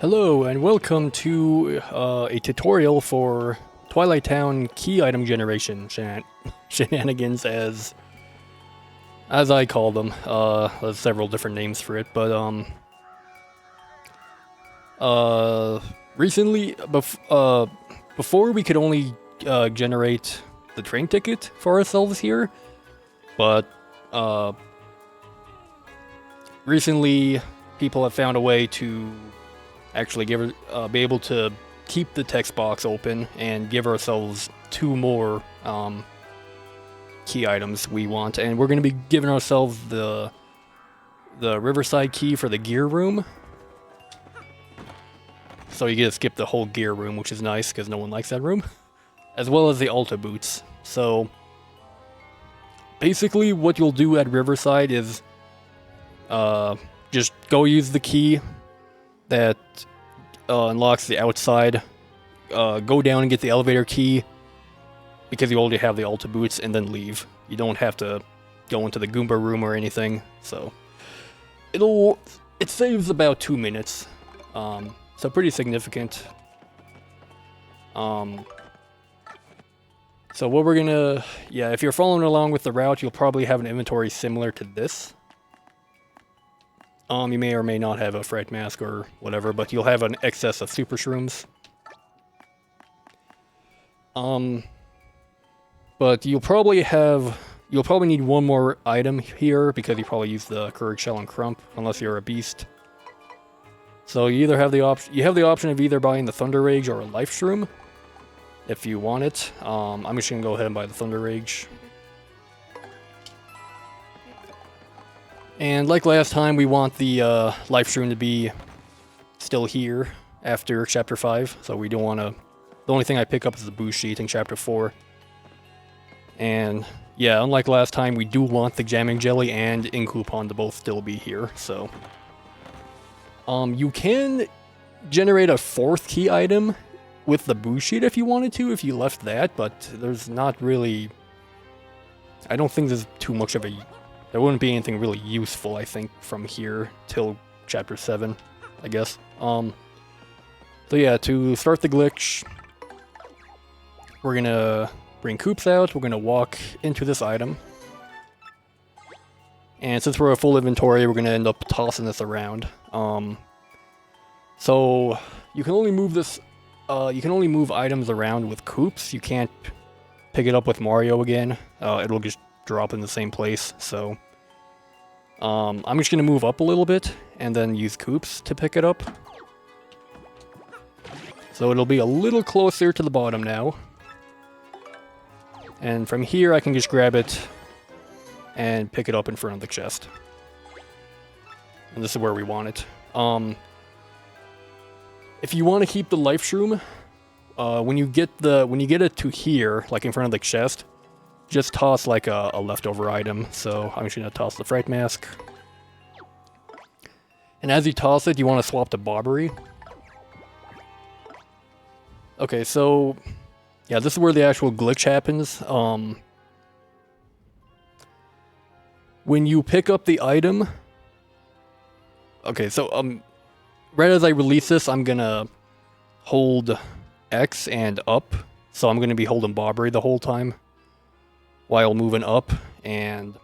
Hello and welcome to a tutorial for Twilight Town key item generation shenanigans as I call them. There's several different names for it, but recently before we could only generate the train ticket for ourselves here, but recently people have found a way to actually be able to keep the text box open and give ourselves two more key items we want, and we're going to be giving ourselves the Riverside key for the gear room. So you get to skip the whole gear room, which is nice because no one likes that room, as well as the Alta boots. So basically, what you'll do at Riverside is just go use the key that unlocks the outside, go down and get the elevator key because you already have the Alta boots, and then leave. You don't have to go into the Goomba room or anything, so it saves about 2 minutes, so pretty significant. So what we're gonna, if you're following along with the route, you'll probably have an inventory similar to this. You may or may not have a fright mask or whatever, but you'll have an excess of super shrooms. But you'll probably need one more item here because you probably use the Courage Shell and Crump, unless you're a beast. So you either have the option of either buying the Thunder Rage or a Life Shroom, if you want it. I'm just gonna go ahead and buy the Thunder Rage. And like last time, we want the Life Shroom to be still here after Chapter 5, so we don't want to... The only thing I pick up is the boost sheet in Chapter 4. And yeah, unlike last time, we do want the Jamming Jelly and Ink Coupon to both still be here, so... you can generate a fourth key item with the boost sheet if you wanted to, if you left that, but there's not really... I don't think there's too much of a... There wouldn't be anything really useful, I think, from here till Chapter 7, I guess. So yeah, to start the glitch, we're gonna bring Coops out, we're gonna walk into this item. And since we're a full inventory, we're gonna end up tossing this around. So you can only move this, you can only move items around with Coops. You can't pick it up with Mario again. It'll just drop in the same place, so I'm just gonna move up a little bit and then use Coops to pick it up. So it'll be a little closer to the bottom now. And from here I can just grab it and pick it up in front of the chest. And this is where we want it. If you want to keep the Life Shroom, when you get it to here, like in front of the chest, just toss like a leftover item. So I'm just gonna toss the Fright Mask. And as you toss it, you want to swap to Bobbery. Okay, so yeah, this is where the actual glitch happens. When you pick up the item... Okay, so right as I release this, I'm gonna hold X and up. So I'm gonna be holding Bobbery the whole time while moving up, and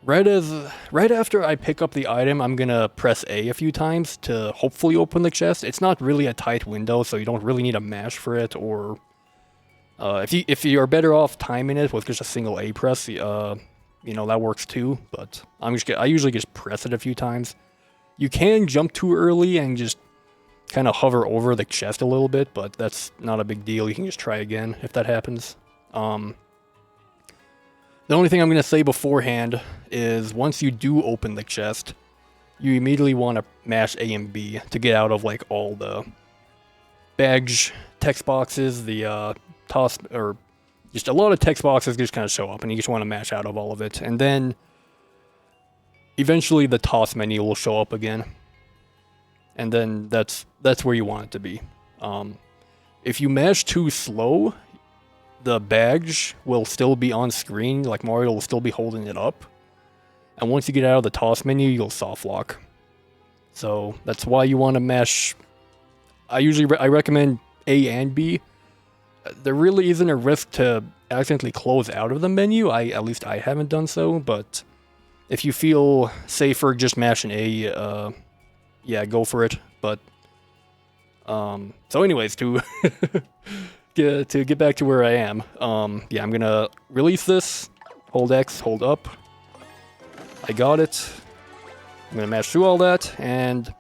right after I pick up the item, I'm gonna press A few times to hopefully open the chest. It's not really a tight window, so you don't really need a mash for it, or if you're better off timing it with just a single A press, you know, that works too. But I usually just press it a few times. You can jump too early and just kind of hover over the chest a little bit, but that's not a big deal. You can just try again if that happens. The only thing I'm going to say beforehand is once you do open the chest, you immediately want to mash A and B to get out of like all the badge text boxes, the toss, or just a lot of text boxes just kind of show up, and you just want to mash out of all of it. And then eventually the toss menu will show up again. And then that's where you want it to be. If you mash too slow, the badge will still be on screen, like Mario will still be holding it up. And once you get out of the toss menu, you'll soft lock. So that's why you want to mash. I recommend A and B. There really isn't a risk to accidentally close out of the menu. At least I haven't done so, but if you feel safer just mashing A, yeah, go for it. But so anyways, to get back to where I am, yeah, I'm gonna release this. Hold X, hold up. I got it. I'm gonna mash through all that, and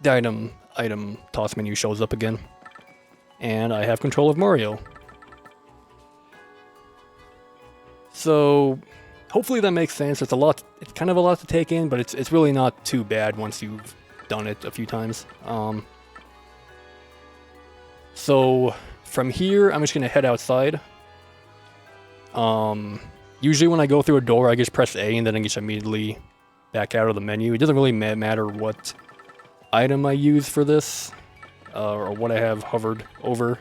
the item toss menu shows up again. And I have control of Mario. So hopefully that makes sense. It's kind of a lot to take in, but it's really not too bad once you've done it a few times. So from here, I'm just gonna head outside. Usually when I go through a door, I just press A and then I just immediately back out of the menu. It doesn't really matter what item I use for this, or what I have hovered over.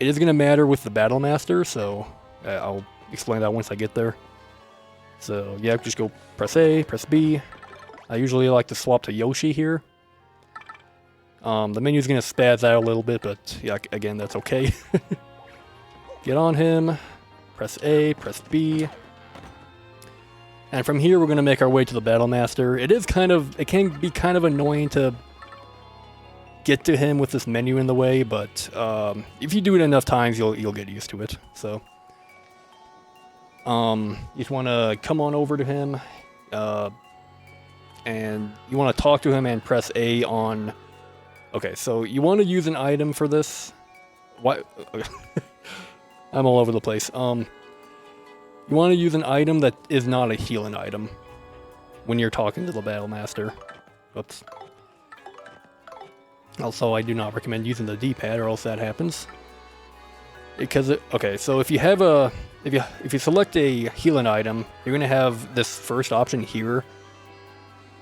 It is gonna matter with the Battle Master, so I'll explain that once I get there. So yeah, just go press A, press B. I usually like to swap to Yoshi here. The menu's gonna spaz out a little bit, but yeah, again, that's okay. Get on him, press A, press B. And from here, we're gonna make our way to the Battle Master. It can be kind of annoying to get to him with this menu in the way, but if you do it enough times, you'll get used to it. So, you just want to come on over to him, and you want to talk to him and press A on. Okay, so you want to use an item for this. What? I'm all over the place. You want to use an item that is not a healing item when you're talking to the Battle Master. Oops. Also, I do not recommend using the D-pad, or else that happens. Because okay, so if you have if you select a healing item, you're gonna have this first option here,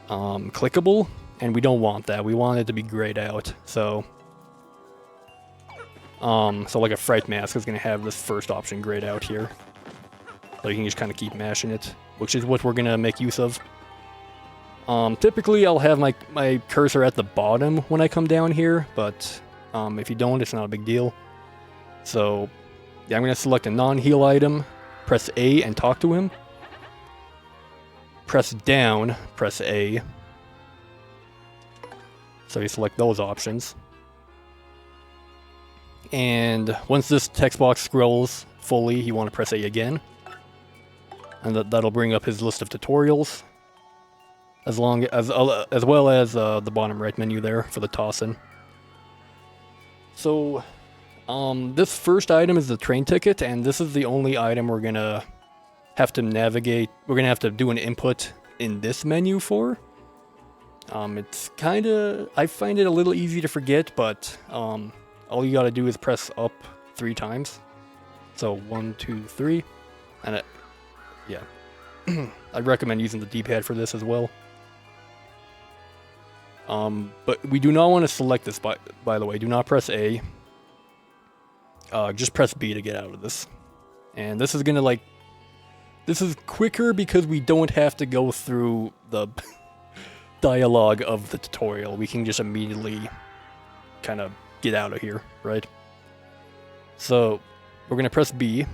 clickable, and we don't want that. We want it to be grayed out. So, so like a Fright Mask is gonna have this first option grayed out here. So you can just kind of keep mashing it, which is what we're gonna make use of. Typically, I'll have my cursor at the bottom when I come down here, but if you don't, it's not a big deal. So, yeah, I'm going to select a non-heal item, press A and talk to him. Press down, press A. So you select those options. And once this text box scrolls fully, you want to press A again. And that'll bring up his list of tutorials. As well as the bottom right menu there for the toss-in. So, this first item is the train ticket, and this is the only item we're gonna have to navigate. We're gonna have to do an input in this menu for. It's I find it a little easy to forget, but all you gotta do is press up 3 times. So 1, 2, 3, and yeah. I'd recommend using the D-pad for this as well. But we do not want to select this, by the way. Do not press A. Just press B to get out of this. And this is gonna, this is quicker because we don't have to go through the dialogue of the tutorial. We can just immediately kind of get out of here, right? So, we're gonna press B.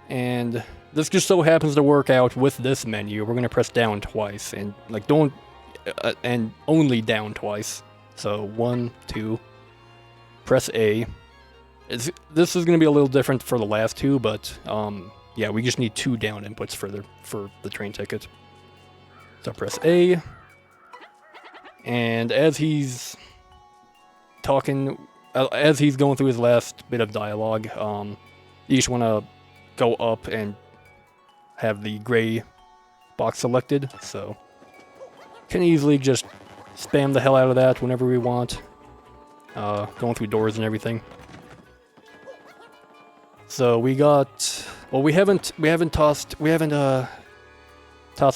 And this just so happens to work out with this menu. We're gonna press down twice, and don't... and only down twice. So 1, 2, press A. This is going to be a little different for the last two, but yeah, we just need 2 down inputs for the train ticket. So press A, and as he's talking, as he's going through his last bit of dialogue, you just want to go up and have the gray box selected. So can easily just spam the hell out of that whenever we want, going through doors and everything. So we got, well, we haven't tossed the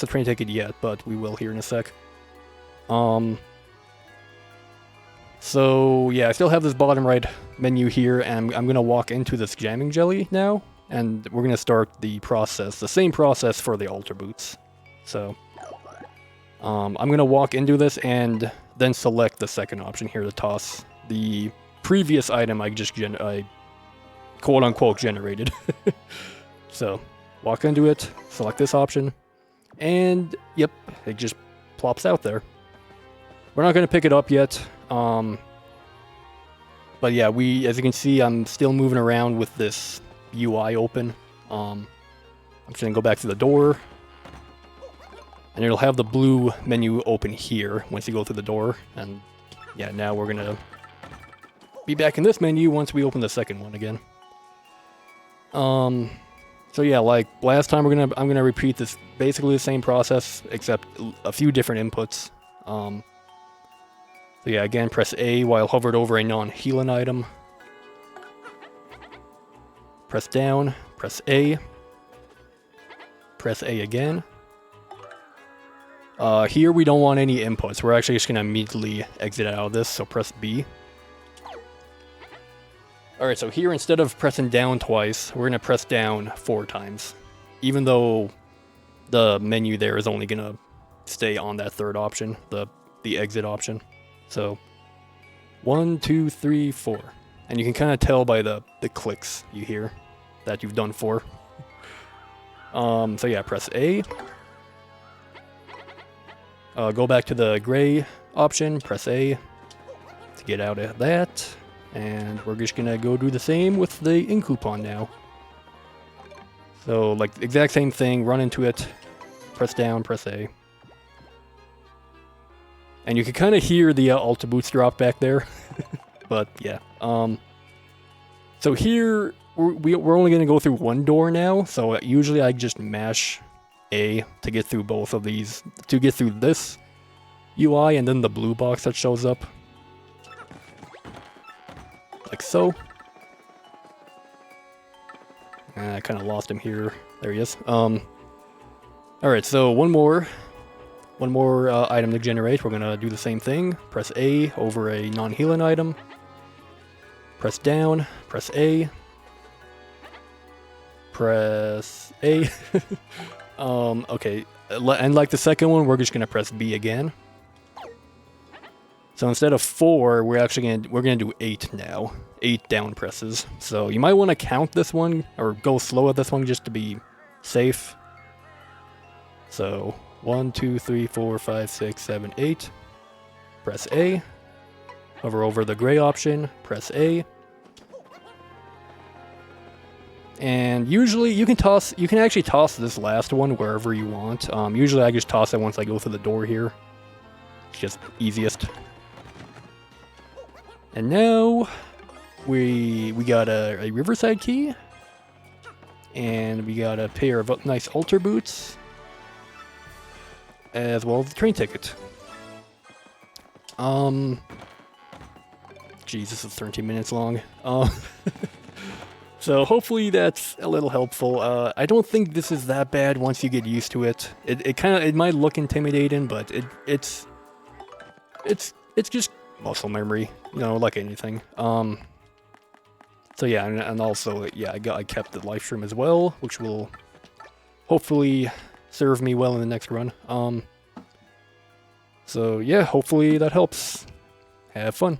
train ticket yet, but we will here in a sec. So yeah, I still have this bottom right menu here, and I'm gonna walk into this jamming jelly now, and we're gonna start the process, the same process for the altar boots. So I'm going to walk into this and then select the second option here to toss the previous item I just I quote-unquote generated. So, walk into it, select this option, and yep, it just plops out there. We're not going to pick it up yet, but yeah, as you can see, I'm still moving around with this UI open. I'm just going to go back to the door, and it'll have the blue menu open here once you go through the door, and yeah, now we're going to be back in this menu once we open the second one again. So yeah, like last time, I'm gonna repeat this basically the same process except a few different inputs. So yeah, again, press A while hovered over a non-healing item. Press down, press A. Press A again. Here we don't want any inputs. We're actually just gonna immediately exit out of this. So press B. Alright, so here instead of pressing down twice, we're going to press down 4 times. Even though the menu there is only going to stay on that third option, the exit option. So, 1, 2, 3, 4. And you can kind of tell by the clicks you hear that you've done 4. So yeah, press A. Go back to the gray option, press A to get out of that. And we're just gonna go do the same with the ink coupon now. So, like, exact same thing, run into it, press down, press A. And you can kind of hear the Alta Boots drop back there. But, yeah. So here, we're only gonna go through one door now, so usually I just mash A to get through both of these, to get through this UI and then the blue box that shows up. Like so. I kind of lost him here. There he is. Alright, so one more item to generate. We're gonna do the same thing. Press A over a non-healing item. Press down. Press A. Press A. Okay. And like the second one, we're just gonna press B again. So instead of 4, we're gonna do 8 now. 8 down presses. So you might want to count this one or go slow at this one just to be safe. So 1, 2, 3, 4, 5, 6, 7, 8. Press A. Hover over the gray option. Press A. And usually you can actually toss this last one wherever you want. Usually I just toss it once I go through the door here. It's just easiest. And now we got a Riverside key, and we got a pair of nice Alta Boots, as well as the train ticket. Geez, this is 13 minutes long. So hopefully that's a little helpful. I don't think this is that bad once you get used to it. It might look intimidating, but it's just muscle memory, you know, like anything. So yeah, and also, yeah, I kept the life stream as well, which will hopefully serve me well in the next run. So yeah, hopefully that helps. Have fun.